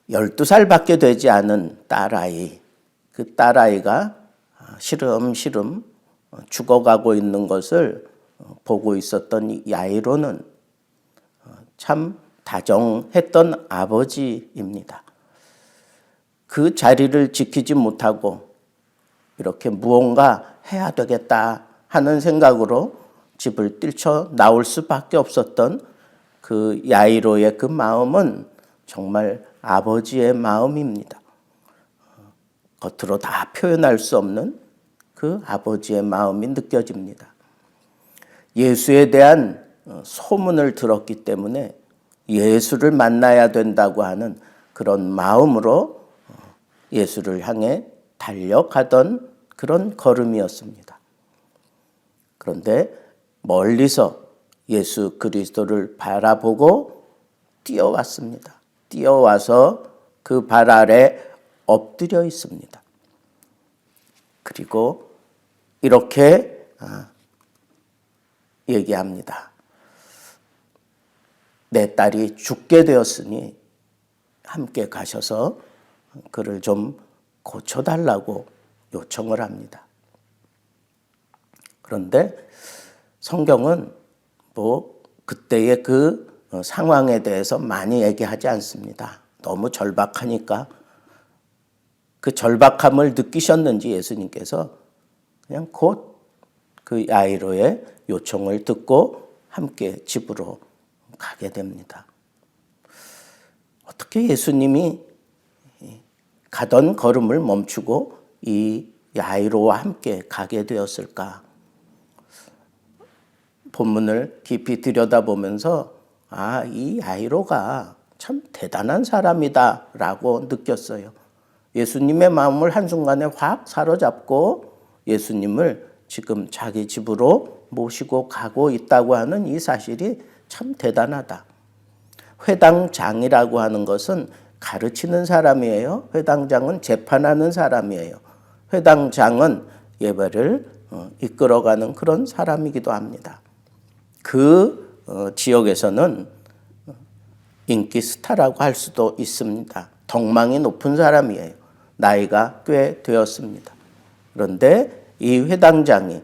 12살밖에 되지 않은 딸아이, 그 딸아이가 시름시름 죽어가고 있는 것을 보고 있었던 야이로는 참 다정했던 아버지입니다. 그 자리를 지키지 못하고 이렇게 무언가 해야 되겠다 하는 생각으로 집을 뛰쳐 나올 수밖에 없었던 그 야이로의 그 마음은 정말 아버지의 마음입니다. 겉으로 다 표현할 수 없는 그 아버지의 마음이 느껴집니다. 예수에 대한 소문을 들었기 때문에 예수를 만나야 된다고 하는 그런 마음으로 예수를 향해 달려가던 그런 걸음이었습니다. 그런데 멀리서 예수 그리스도를 바라보고 뛰어왔습니다. 뛰어와서 그 발 아래 엎드려 있습니다. 그리고 이렇게 얘기합니다. 내 딸이 죽게 되었으니 함께 가셔서 그를 좀 고쳐달라고 요청을 합니다. 그런데 성경은 그때의 그 상황에 대해서 많이 얘기하지 않습니다. 너무 절박하니까 그 절박함을 느끼셨는지 예수님께서 그냥 곧 그 야이로의 요청을 듣고 함께 집으로 가게 됩니다. 어떻게 예수님이 가던 걸음을 멈추고 이 야이로와 함께 가게 되었을까? 본문을 깊이 들여다보면서 이 야이로가 참 대단한 사람이다 라고 느꼈어요. 예수님의 마음을 한순간에 확 사로잡고 예수님을 지금 자기 집으로 모시고 가고 있다고 하는 이 사실이 참 대단하다. 회당장이라고 하는 것은 가르치는 사람이에요. 회당장은 재판하는 사람이에요. 회당장은 예배를 이끌어가는 그런 사람이기도 합니다. 그 지역에서는 인기 스타라고 할 수도 있습니다. 덕망이 높은 사람이에요. 나이가 꽤 되었습니다. 그런데 이 회당장이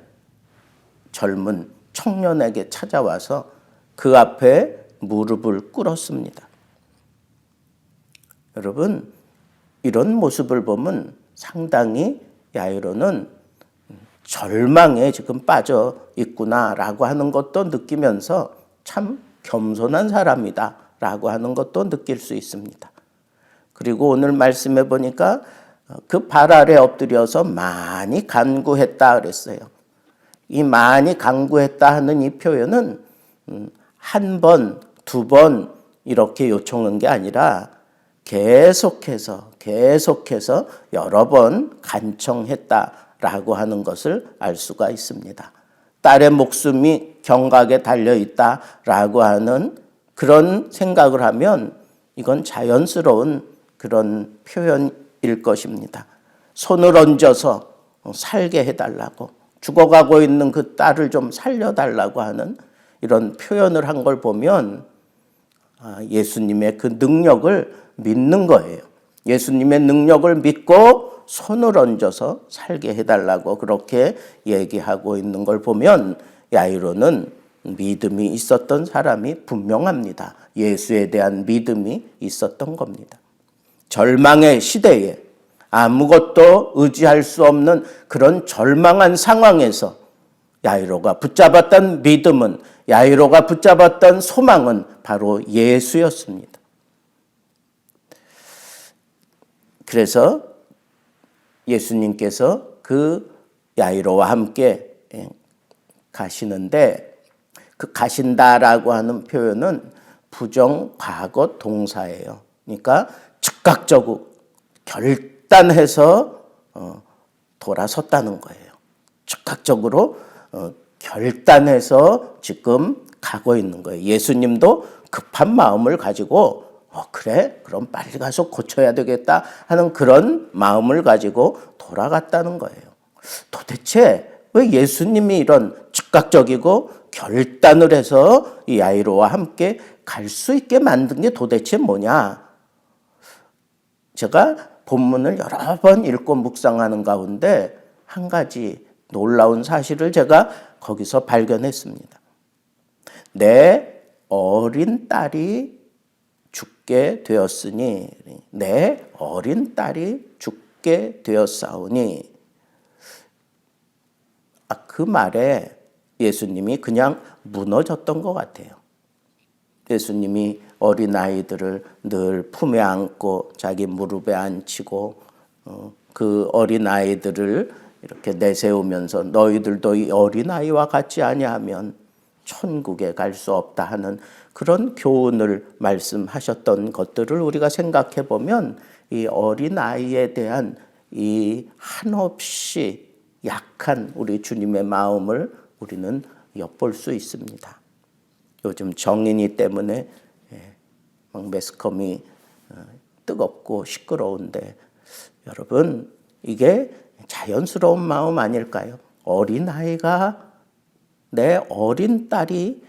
젊은 청년에게 찾아와서 그 앞에 무릎을 꿇었습니다. 여러분, 이런 모습을 보면 상당히 야이로는 절망에 지금 빠져 있구나라고 하는 것도 느끼면서 참 겸손한 사람이다라고 하는 것도 느낄 수 있습니다. 그리고 오늘 말씀해 보니까 그 발 아래 엎드려서 많이 간구했다 그랬어요. 이 많이 간구했다 하는 이 표현은 한 번, 두 번 이렇게 요청한 게 아니라 계속해서 여러 번 간청했다라고 하는 것을 알 수가 있습니다. 딸의 목숨이 경각에 달려있다라고 하는 그런 생각을 하면 이건 자연스러운 그런 표현일 것입니다. 손을 얹어서 살게 해달라고, 죽어가고 있는 그 딸을 좀 살려달라고 하는 이런 표현을 한 걸 보면 예수님의 그 능력을 믿는 거예요. 예수님의 능력을 믿고 손을 얹어서 살게 해달라고 그렇게 얘기하고 있는 걸 보면 야이로는 믿음이 있었던 사람이 분명합니다. 예수에 대한 믿음이 있었던 겁니다. 절망의 시대에 아무것도 의지할 수 없는 그런 절망한 상황에서 야이로가 붙잡았던 믿음은, 야이로가 붙잡았던 소망은 바로 예수였습니다. 그래서 예수님께서 그 야이로와 함께 가시는데, 그 가신다라고 하는 표현은 부정 과거 동사예요. 그러니까 즉각적으로 결단해서 돌아섰다는 거예요. 즉각적으로 결단해서 지금 가고 있는 거예요. 예수님도 급한 마음을 가지고 그래? 그럼 빨리 가서 고쳐야 되겠다 하는 그런 마음을 가지고 돌아갔다는 거예요. 도대체 왜 예수님이 이런 즉각적이고 결단을 해서 이 야이로와 함께 갈 수 있게 만든 게 도대체 뭐냐? 제가 본문을 여러 번 읽고 묵상하는 가운데 한 가지 놀라운 사실을 제가 거기서 발견했습니다. 내 어린 딸이 죽게 되었으니, 내 어린 딸이 죽게 되었사오니, 그 말에 예수님이 그냥 무너졌던 것 같아요. 예수님이 어린아이들을 늘 품에 안고 자기 무릎에 앉히고 그 어린아이들을 이렇게 내세우면서 너희들도 이 어린아이와 같지 아니하면 천국에 갈 수 없다 하는 그런 교훈을 말씀하셨던 것들을 우리가 생각해 보면 이 어린아이에 대한 이 한없이 약한 우리 주님의 마음을 우리는 엿볼 수 있습니다. 요즘 정인이 때문에 막 매스컴이 뜨겁고 시끄러운데 여러분 이게 자연스러운 마음 아닐까요? 어린아이가 내 어린 딸이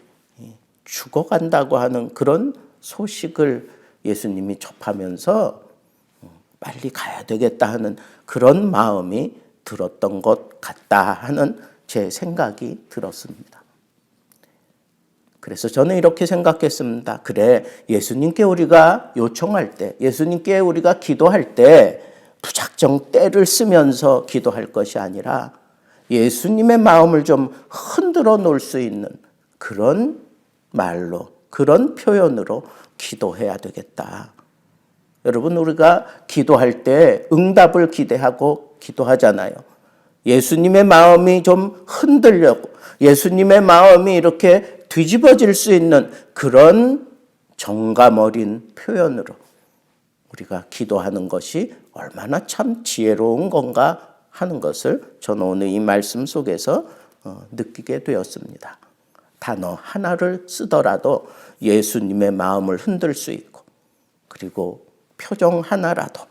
죽어간다고 하는 그런 소식을 예수님이 접하면서 빨리 가야 되겠다 하는 그런 마음이 들었던 것 같다 하는 제 생각이 들었습니다. 그래서 저는 이렇게 생각했습니다. 그래, 예수님께 우리가 요청할 때, 예수님께 우리가 기도할 때 무작정 때를 쓰면서 기도할 것이 아니라 예수님의 마음을 좀 흔들어 놓을 수 있는 그런 말로, 그런 표현으로 기도해야 되겠다. 여러분, 우리가 기도할 때 응답을 기대하고 기도하잖아요. 예수님의 마음이 좀 흔들려고, 예수님의 마음이 이렇게 뒤집어질 수 있는 그런 정감 어린 표현으로 우리가 기도하는 것이 얼마나 참 지혜로운 건가 하는 것을 저는 오늘 이 말씀 속에서 느끼게 되었습니다. 단어 하나를 쓰더라도 예수님의 마음을 흔들 수 있고, 그리고 표정 하나라도,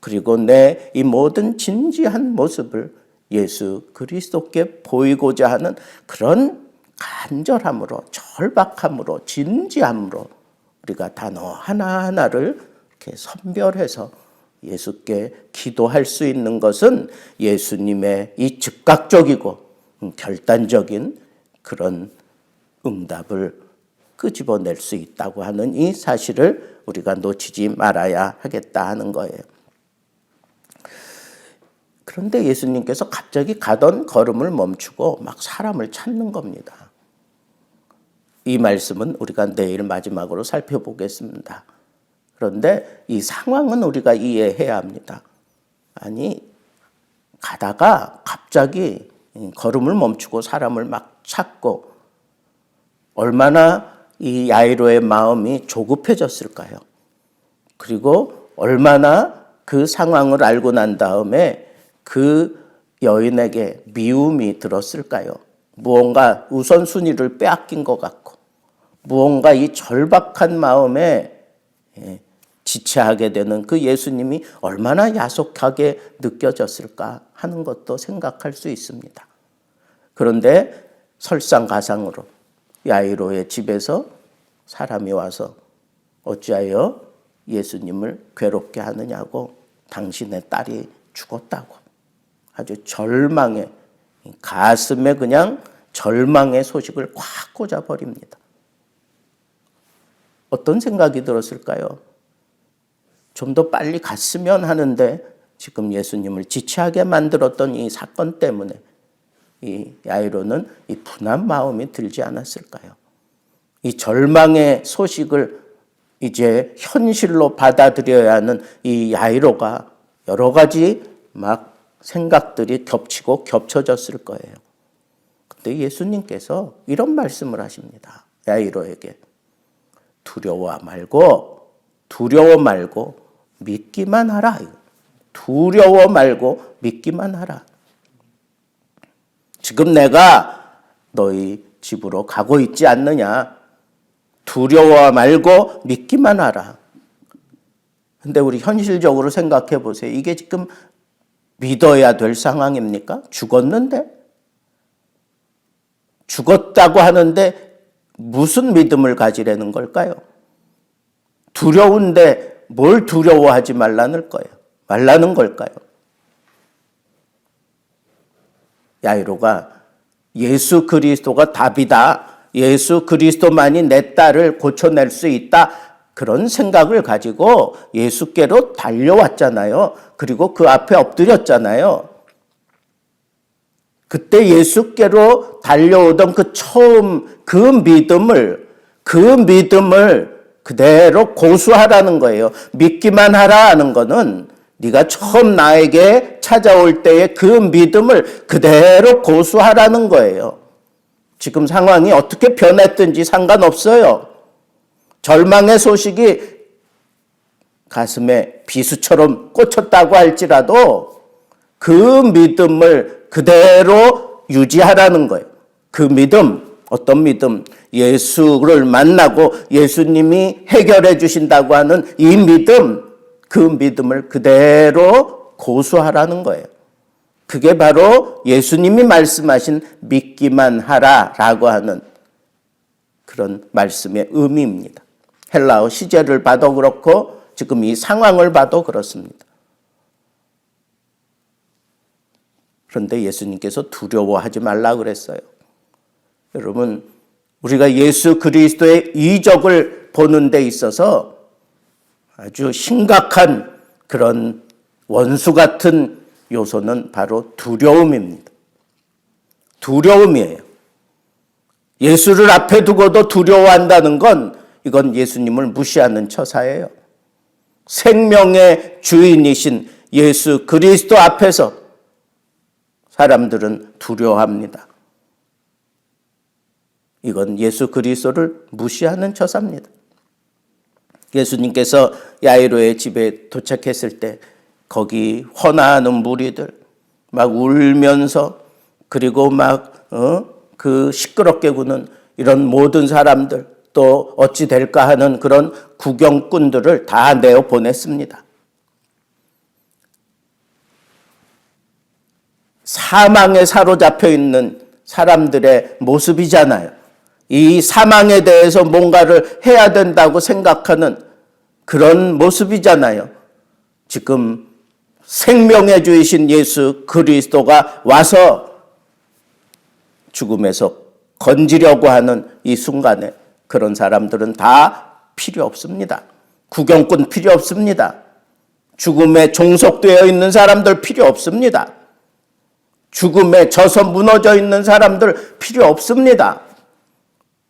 그리고 내 이 모든 진지한 모습을 예수 그리스도께 보이고자 하는 그런 간절함으로, 절박함으로, 진지함으로 우리가 단어 하나하나를 이렇게 선별해서 예수께 기도할 수 있는 것은 예수님의 이 즉각적이고 결단적인 그런 응답을 끄집어낼 수 있다고 하는 이 사실을 우리가 놓치지 말아야 하겠다 하는 거예요. 그런데 예수님께서 갑자기 가던 걸음을 멈추고 막 사람을 찾는 겁니다. 이 말씀은 우리가 내일 마지막으로 살펴보겠습니다. 그런데 이 상황은 우리가 이해해야 합니다. 아니, 가다가 갑자기 걸음을 멈추고 사람을 막 찾고 얼마나 이 야이로의 마음이 조급해졌을까요? 그리고 얼마나 그 상황을 알고 난 다음에 그 여인에게 미움이 들었을까요? 무언가 우선순위를 빼앗긴 것 같고, 무언가 이 절박한 마음에 지체하게 되는 그 예수님이 얼마나 야속하게 느껴졌을까 하는 것도 생각할 수 있습니다. 그런데 설상가상으로 야이로의 집에서 사람이 와서 어찌하여 예수님을 괴롭게 하느냐고, 당신의 딸이 죽었다고 아주 절망의, 가슴에 그냥 절망의 소식을 꽉 꽂아버립니다. 어떤 생각이 들었을까요? 좀 더 빨리 갔으면 하는데 지금 예수님을 지체하게 만들었던 이 사건 때문에 이 야이로는 이 분한 마음이 들지 않았을까요? 이 절망의 소식을 이제 현실로 받아들여야 하는 이 야이로가 여러 가지 막 생각들이 겹치고 겹쳐졌을 거예요. 그때 예수님께서 이런 말씀을 하십니다. 야이로에게 두려워 말고 믿기만 하라. 두려워 말고 믿기만 하라. 지금 내가 너희 집으로 가고 있지 않느냐. 두려워 말고 믿기만 하라. 근데 우리 현실적으로 생각해 보세요. 이게 지금 믿어야 될 상황입니까? 죽었는데? 죽었다고 하는데 무슨 믿음을 가지려는 걸까요? 두려운데 뭘 두려워하지 말라는 걸까요? 야이로가 예수 그리스도가 답이다. 예수 그리스도만이 내 딸을 고쳐낼 수 있다. 그런 생각을 가지고 예수께로 달려왔잖아요. 그리고 그 앞에 엎드렸잖아요. 그때 예수께로 달려오던 그 처음 그 믿음을 그대로 고수하라는 거예요. 믿기만 하라 하는 거는 네가 처음 나에게 찾아올 때의 그 믿음을 그대로 고수하라는 거예요. 지금 상황이 어떻게 변했든지 상관없어요. 절망의 소식이 가슴에 비수처럼 꽂혔다고 할지라도 그 믿음을 그대로 유지하라는 거예요. 그 믿음, 어떤 믿음? 예수를 만나고 예수님이 해결해 주신다고 하는 이 믿음, 그 믿음을 그대로 고수하라는 거예요. 그게 바로 예수님이 말씀하신 믿기만 하라라고 하는 그런 말씀의 의미입니다. 헬라어 시제를 봐도 그렇고 지금 이 상황을 봐도 그렇습니다. 그런데 예수님께서 두려워하지 말라 그랬어요. 여러분, 우리가 예수 그리스도의 이적을 보는 데 있어서 아주 심각한 그런 원수 같은 요소는 바로 두려움입니다. 두려움이에요. 예수를 앞에 두고도 두려워한다는 건 이건 예수님을 무시하는 처사예요. 생명의 주인이신 예수 그리스도 앞에서 사람들은 두려워합니다. 이건 예수 그리스도를 무시하는 처사입니다. 예수님께서 야이로의 집에 도착했을 때 거기 헌화하는 무리들 막 울면서 그리고 막 그 시끄럽게 구는 이런 모든 사람들 또 어찌 될까 하는 그런 구경꾼들을 다 내어 보냈습니다. 사망에 사로잡혀 있는 사람들의 모습이잖아요. 이 사망에 대해서 뭔가를 해야 된다고 생각하는 그런 모습이잖아요. 지금 생명의 주이신 예수 그리스도가 와서 죽음에서 건지려고 하는 이 순간에 그런 사람들은 다 필요 없습니다. 구경꾼 필요 없습니다. 죽음에 종속되어 있는 사람들 필요 없습니다. 죽음에 져서 무너져 있는 사람들 필요 없습니다.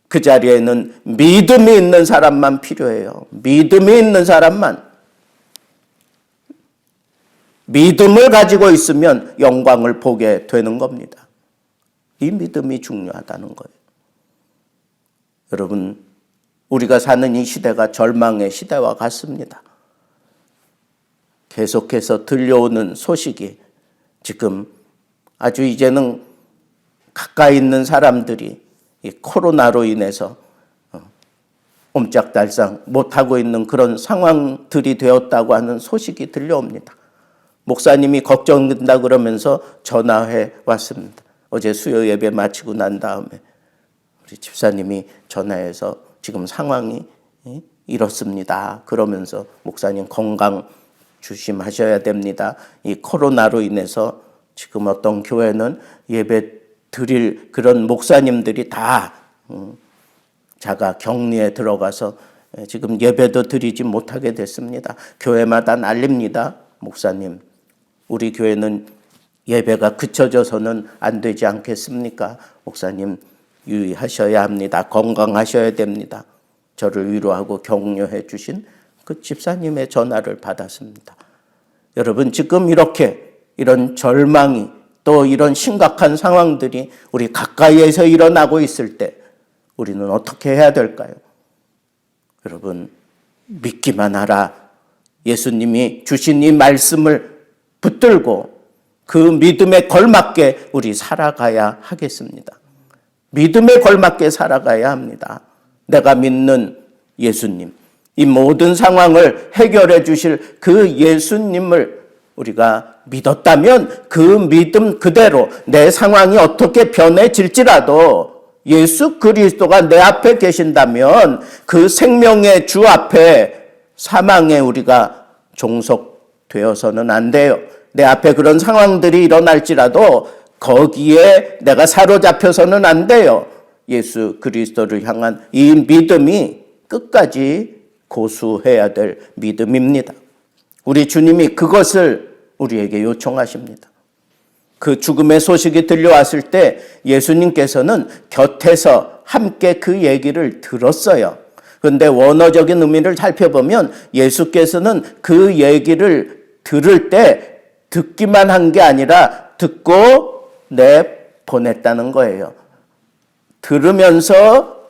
그 자리에는 믿음이 있는 사람만 필요해요. 믿음이 있는 사람만. 믿음을 가지고 있으면 영광을 보게 되는 겁니다. 이 믿음이 중요하다는 거예요. 여러분, 우리가 사는 이 시대가 절망의 시대와 같습니다. 계속해서 들려오는 소식이 지금 아주 이제는 가까이 있는 사람들이 이 코로나로 인해서 옴짝달싹 못하고 있는 그런 상황들이 되었다고 하는 소식이 들려옵니다. 목사님이 걱정된다 그러면서 전화해 왔습니다. 어제 수요 예배 마치고 난 다음에 우리 집사님이 전화해서 지금 상황이 이렇습니다. 그러면서 목사님 건강 조심하셔야 됩니다. 이 코로나로 인해서 지금 어떤 교회는 예배 드릴 그런 목사님들이 다 자가 격리에 들어가서 지금 예배도 드리지 못하게 됐습니다. 교회마다 난립니다. 목사님, 우리 교회는 예배가 그쳐져서는 안 되지 않겠습니까? 목사님 유의하셔야 합니다. 건강하셔야 됩니다. 저를 위로하고 격려해 주신 그 집사님의 전화를 받았습니다. 여러분, 지금 이런 절망이 또 이런 심각한 상황들이 우리 가까이에서 일어나고 있을 때 우리는 어떻게 해야 될까요? 여러분, 믿기만 하라. 예수님이 주신 이 말씀을 붙들고 그 믿음에 걸맞게 우리 살아가야 하겠습니다. 믿음에 걸맞게 살아가야 합니다. 내가 믿는 예수님, 이 모든 상황을 해결해 주실 그 예수님을 우리가 믿었다면 그 믿음 그대로 내 상황이 어떻게 변해질지라도 예수 그리스도가 내 앞에 계신다면 그 생명의 주 앞에 사망에 우리가 종속되어서는 안 돼요. 내 앞에 그런 상황들이 일어날지라도 거기에 내가 사로잡혀서는 안 돼요. 예수 그리스도를 향한 이 믿음이 끝까지 고수해야 될 믿음입니다. 우리 주님이 그것을 우리에게 요청하십니다. 그 죽음의 소식이 들려왔을 때 예수님께서는 곁에서 함께 그 얘기를 들었어요. 그런데 원어적인 의미를 살펴보면 예수께서는 그 얘기를 들을 때 듣기만 한 게 아니라 듣고 내보냈다는 거예요. 들으면서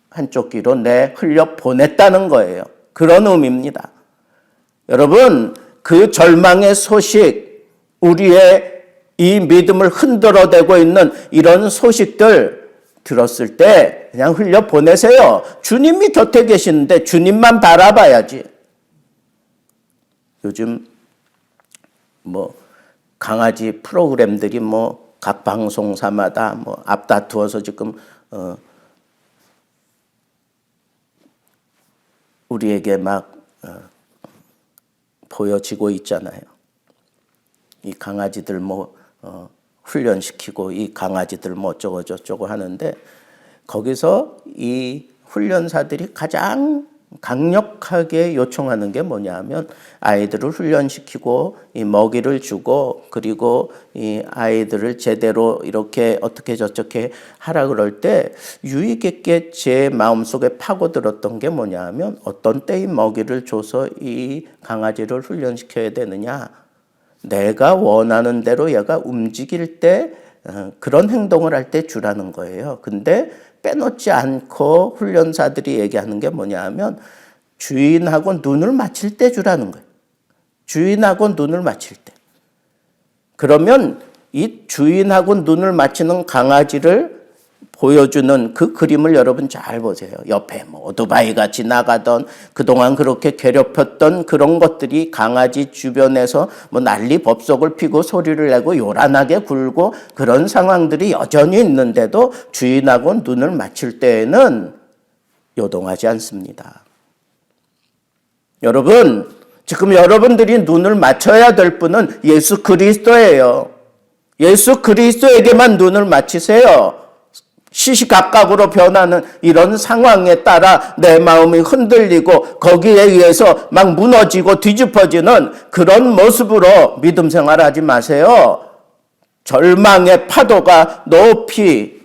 한쪽 귀로 흘려 보냈다는 거예요. 그런 의미입니다. 여러분, 그 절망의 소식, 우리의 이 믿음을 흔들어대고 있는 이런 소식들 들었을 때 그냥 흘려 보내세요. 주님이 곁에 계시는데 주님만 바라봐야지. 요즘 강아지 프로그램들이 각 방송사마다 앞다투어서 지금 우리에게 막 보여지고 있잖아요. 이 강아지들 훈련시키고 이 강아지들 어쩌고 저쩌고 하는데 거기서 이 훈련사들이 가장 강력하게 요청하는 게 뭐냐 하면 아이들을 훈련시키고 이 먹이를 주고 그리고 이 아이들을 제대로 이렇게 어떻게 저렇게 하라 그럴 때 유의 깊게 제 마음속에 파고들었던 게 뭐냐 하면 어떤 때 이 먹이를 줘서 이 강아지를 훈련시켜야 되느냐, 내가 원하는 대로 얘가 움직일 때 그런 행동을 할 때 주라는 거예요. 근데 빼놓지 않고 훈련사들이 얘기하는 게 뭐냐 하면 주인하고 눈을 맞힐 때 주라는 거예요. 주인하고 눈을 맞힐 때. 그러면 이 주인하고 눈을 맞추는 강아지를 보여주는 그 그림을 여러분 잘 보세요. 옆에 오토바이가 지나가던 그동안 그렇게 괴롭혔던 그런 것들이 강아지 주변에서 난리 법석을 피고 소리를 내고 요란하게 굴고 그런 상황들이 여전히 있는데도 주인하고 눈을 맞출 때에는 요동하지 않습니다. 여러분, 지금 여러분들이 눈을 맞춰야 될 분은 예수 그리스도예요. 예수 그리스도에게만 눈을 맞추세요. 시시각각으로 변하는 이런 상황에 따라 내 마음이 흔들리고 거기에 의해서 막 무너지고 뒤집어지는 그런 모습으로 믿음 생활하지 마세요. 절망의 파도가 높이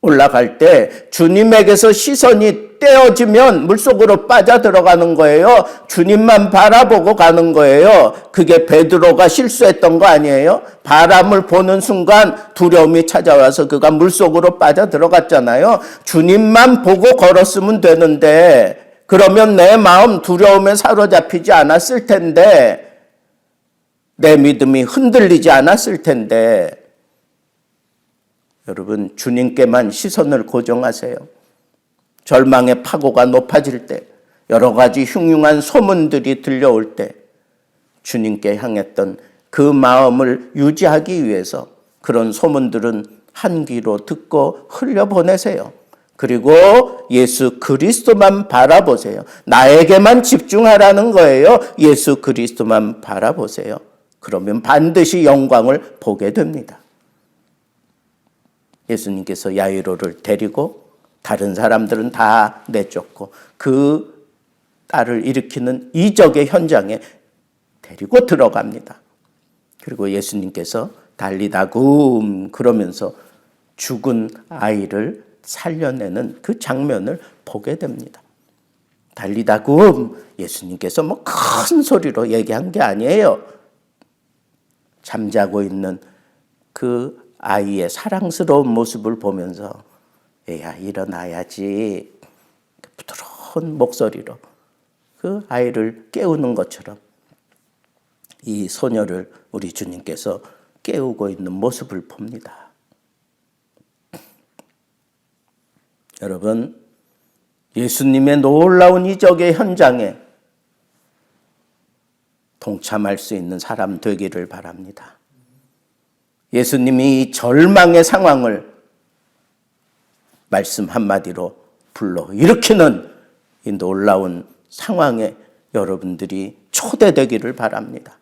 올라갈 때 주님에게서 시선이 떼어지면 물속으로 빠져들어가는 거예요. 주님만 바라보고 가는 거예요. 그게 베드로가 실수했던 거 아니에요? 바람을 보는 순간 두려움이 찾아와서 그가 물속으로 빠져들어갔잖아요. 주님만 보고 걸었으면 되는데 그러면 내 마음 두려움에 사로잡히지 않았을 텐데 내 믿음이 흔들리지 않았을 텐데 여러분, 주님께만 시선을 고정하세요. 절망의 파고가 높아질 때, 여러 가지 흉흉한 소문들이 들려올 때 주님께 향했던 그 마음을 유지하기 위해서 그런 소문들은 한 귀로 듣고 흘려보내세요. 그리고 예수 그리스도만 바라보세요. 나에게만 집중하라는 거예요. 예수 그리스도만 바라보세요. 그러면 반드시 영광을 보게 됩니다. 예수님께서 야이로를 데리고 다른 사람들은 다 내쫓고 그 딸을 일으키는 이적의 현장에 데리고 들어갑니다. 그리고 예수님께서 달리다굼 그러면서 죽은 아이를 살려내는 그 장면을 보게 됩니다. 달리다굼, 예수님께서 큰 소리로 얘기한 게 아니에요. 잠자고 있는 그 아이의 사랑스러운 모습을 보면서 애야 일어나야지, 부드러운 목소리로 그 아이를 깨우는 것처럼 이 소녀를 우리 주님께서 깨우고 있는 모습을 봅니다. 여러분, 예수님의 놀라운 이적의 현장에 동참할 수 있는 사람 되기를 바랍니다. 예수님이 이 절망의 상황을 말씀 한마디로 불러 일으키는 이 놀라운 상황에 여러분들이 초대되기를 바랍니다.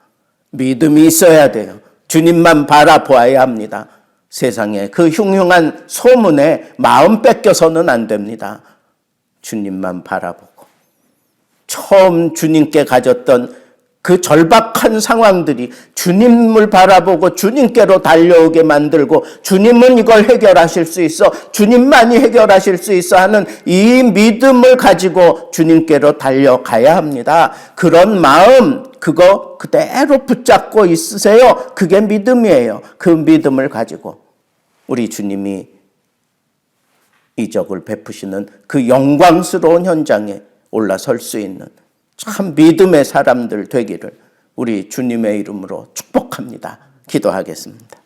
믿음이 있어야 돼요. 주님만 바라보아야 합니다. 세상에 그 흉흉한 소문에 마음 뺏겨서는 안 됩니다. 주님만 바라보고 처음 주님께 가졌던 그 절박한 상황들이 주님을 바라보고 주님께로 달려오게 만들고 주님은 이걸 해결하실 수 있어, 주님만이 해결하실 수 있어 하는 이 믿음을 가지고 주님께로 달려가야 합니다. 그런 마음, 그거 그대로 붙잡고 있으세요. 그게 믿음이에요. 그 믿음을 가지고 우리 주님이 이적을 베푸시는 그 영광스러운 현장에 올라설 수 있는 참 믿음의 사람들 되기를 우리 주님의 이름으로 축복합니다. 기도하겠습니다.